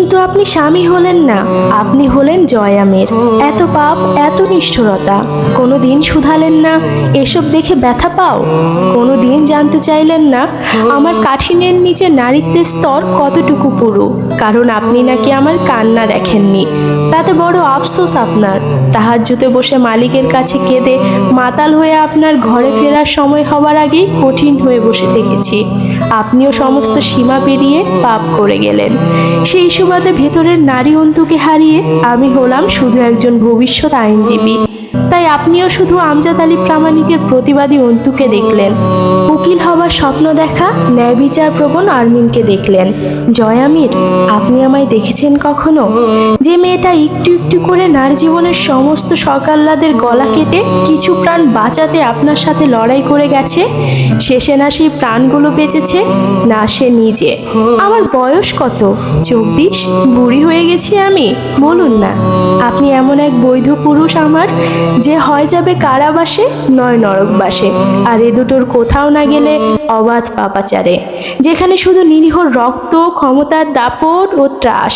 কিন্তু আপনি স্বামী হলেন না, আপনি হলেন জয়ামের। এত পাপ, এত নিষ্ঠুরতা, কোনো দিন শুধালেন না এসব দেখে ব্যথা পাও? কোনো দিন জানতে চাইলেন না আমার কাঠিন্যের নিচে নারীত্বের স্তর কতটুকু পুরু? কারণ আপনি নাকি আমার কান্না দেখেননি, তাতে বড় আফসোস আপনার। তাহাজ্জুদে বসে মালিকের কাছে কেঁদে মাতাল হয়ে আপনার ঘরে ফেরার সময় হবার আগেই কঠিন হয়ে বসে থেকেছি। আপনিও সমস্ত সীমা পেরিয়ে পাপ করে গেলেন। সেই সুবাদে ভেতরের নারী অন্তুকে হারিয়ে আমি হলাম শুধু একজন ভবিষ্যৎ আইনজীবী। তাই আপনিও শুধু আমজাদ আলী প্রামাণিকের প্রতিবাদী অন্তুকে দেখলেন। উকিল হবার স্বপ্ন দেখা ন্যায় বিচার প্রবণ আরমিনকে দেখলেন। জয়ামির, আপনি আমায় দেখেছেন কখনো? যে মেয়েটা একটু একটু করে নারী জীবনের সমস্ত সকাল্লাদের গলা কেটে কিছু প্রাণ বাঁচাতে আপনার সাথে লড়াই করে গেছে, শেষে না সেই প্রাণগুলো বেঁচেছে, না সে নিজে। আমার বয়স কত? 24? বুড়ি হয়ে গেছি আমি? বলুন না। আপনি এমন এক বৈধ পুরুষ আমার, যে হয় যাবে কারাবাসে নয় নরকবাসে, আর এ দুটোর কোথাও না গেলে অবাধ পাপাচারে, যেখানে শুধু নিরীহ রক্ত, ক্ষমতার দাপট ও ত্রাস।